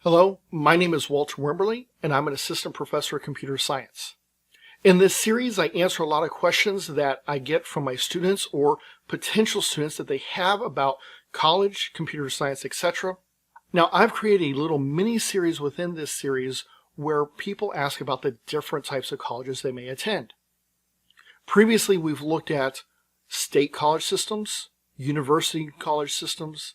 Hello, my name is Walter Wimberly, and I'm an assistant professor of computer science. In this series, I answer a lot of questions that I get from my students or potential students that they have about college, computer science, etc. Now, I've created a little mini-series within this series where people ask about the different types of colleges they may attend. Previously, we've looked at state college systems, university college systems,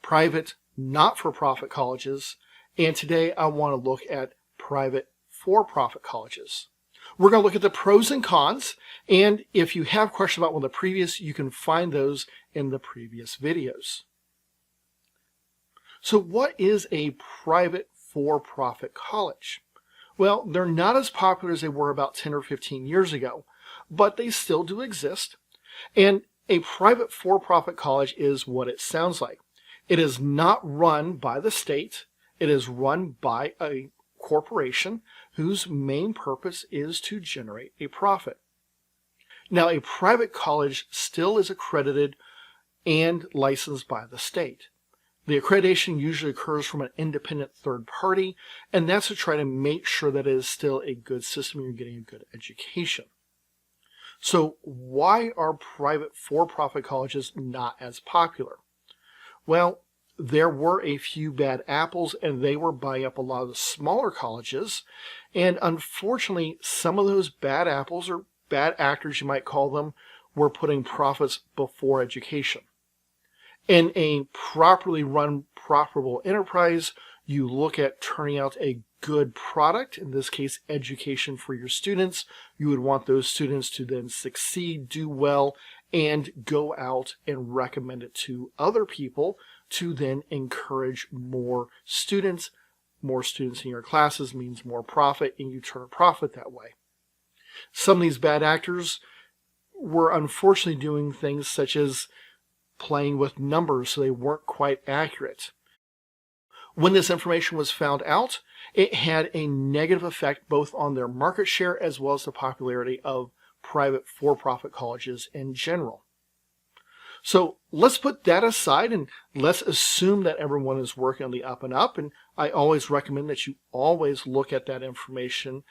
private not-for-profit colleges, and today I want to look at private for-profit colleges. We're going to look at the pros and cons, and if you have questions about one of the previous, you can find those in the previous videos. So what is a private for-profit college? Well, they're not as popular as they were about 10 or 15 years ago, but they still do exist. And a private for-profit college is what it sounds like. It is not run by the state. It is run by a corporation whose main purpose is to generate a profit. Now, a private college still is accredited and licensed by the state. The accreditation usually occurs from an independent third party, and that's to try to make sure that it is still a good system and you're getting a good education. So why are private for-profit colleges not as popular? Well, there were a few bad apples, and they were buying up a lot of the smaller colleges. And unfortunately, some of those bad apples, or bad actors you might call them, were putting profits before education. In a properly run, profitable enterprise, you look at turning out a good product, in this case, education for your students. You would want those students to then succeed, do well, and go out and recommend it to other people to then encourage more students. More students in your classes means more profit, and you turn a profit that way. Some of these bad actors were unfortunately doing things such as playing with numbers so they weren't quite accurate. When this information was found out, it had a negative effect both on their market share as well as the popularity of private for-profit colleges in general. So let's put that aside and let's assume that everyone is working on the up and up. And I always recommend that you always look at that information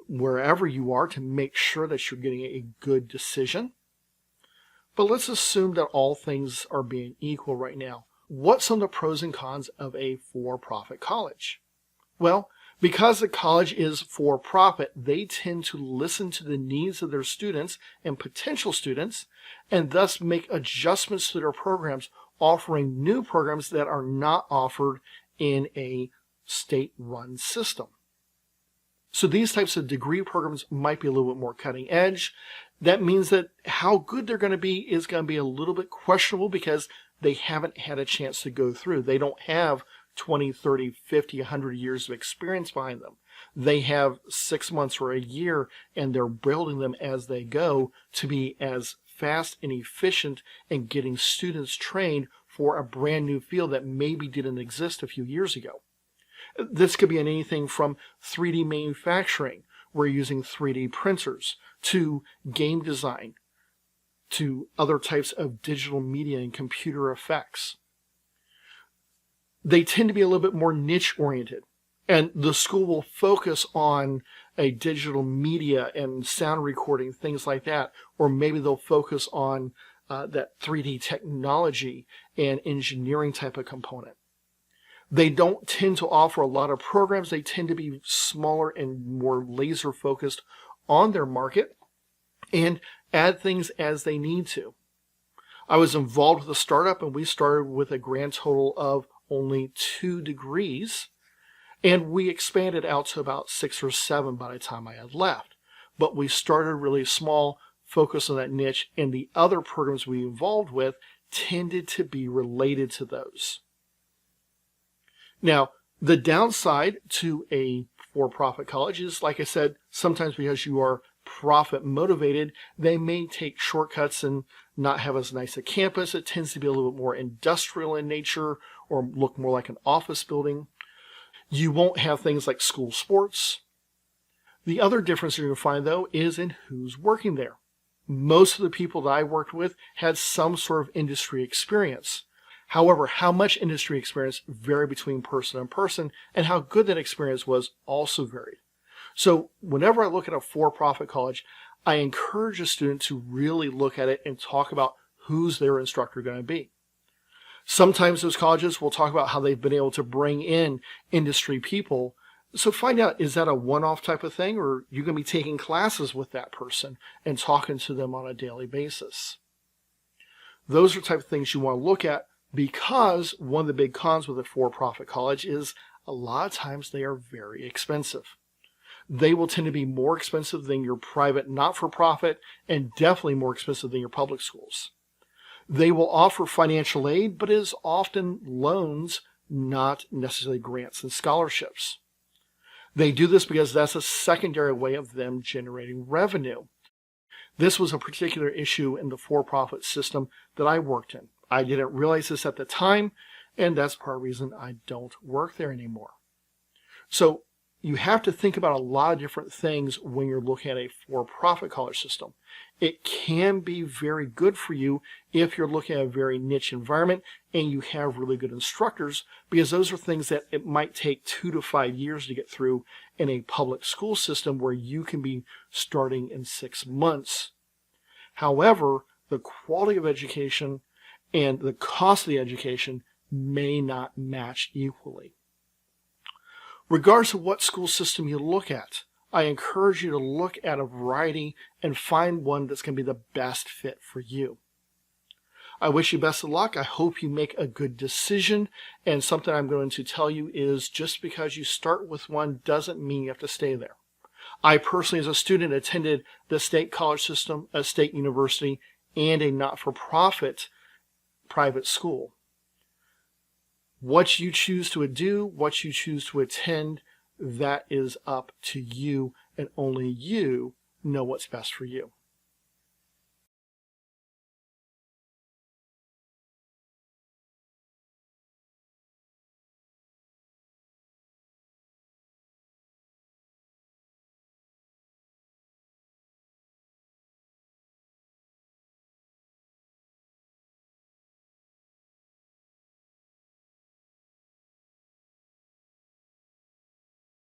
wherever you are to make sure that you're getting a good decision. But let's assume that all things are being equal right now. What's some of the pros and cons of a for-profit college? Well, because the college is for profit, they tend to listen to the needs of their students and potential students, and thus make adjustments to their programs, offering new programs that are not offered in a state-run system. So these types of degree programs might be a little bit more cutting edge. That means that how good they're going to be is going to be a little bit questionable because they haven't had a chance to go through. They don't have 20, 30, 50, 100 years of experience behind them. They have 6 months or a year, and they're building them as they go to be as fast and efficient in getting students trained for a brand new field that maybe didn't exist a few years ago. This could be in anything from 3D manufacturing, we're using 3D printers, to game design, to other types of digital media and computer effects. They tend to be a little bit more niche oriented, and the school will focus on a digital media and sound recording, things like that, or maybe they'll focus on that 3D technology and engineering type of component. They don't tend to offer a lot of programs. They tend to be smaller and more laser focused on their market and add things as they need to. I was involved with a startup, and we started with a grand total of only 2 degrees, and we expanded out to about 6 or 7 by the time I had left. But we started really small, focused on that niche, and the other programs we involved with tended to be related to those. Now, the downside to a for-profit college is, like I said, sometimes because you are profit motivated, they may take shortcuts and not have as nice a campus. It tends to be a little bit more industrial in nature or look more like an office building. You won't have things like school sports. The other difference you're going to find, though, is in who's working there. Most of the people that I worked with had some sort of industry experience. However, how much industry experience varied between person and person, and how good that experience was also varied. So whenever I look at a for-profit college, I encourage a student to really look at it and talk about who's their instructor going to be. Sometimes those colleges will talk about how they've been able to bring in industry people. So find out, is that a one-off type of thing, or are you going to be taking classes with that person and talking to them on a daily basis? Those are the type of things you want to look at, because one of the big cons with a for-profit college is a lot of times they are very expensive. They will tend to be more expensive than your private not-for-profit, and definitely more expensive than your public schools. They will offer financial aid, but it is often loans, not necessarily grants and scholarships. They do this because that's a secondary way of them generating revenue. This was a particular issue in the for-profit system that I worked in. I didn't realize this at the time, and that's part of the reason I don't work there anymore. So you have to think about a lot of different things when you're looking at a for-profit college system. It can be very good for you if you're looking at a very niche environment and you have really good instructors, because those are things that it might take 2 to 5 years to get through in a public school system where you can be starting in 6 months. However, the quality of education and the cost of the education may not match equally. Regardless of what school system you look at, I encourage you to look at a variety and find one that's going to be the best fit for you. I wish you best of luck. I hope you make a good decision. And something I'm going to tell you is, just because you start with one doesn't mean you have to stay there. I personally, as a student, attended the state college system, a state university, and a not-for-profit private school. What you choose to do, what you choose to attend, that is up to you, and only you know what's best for you.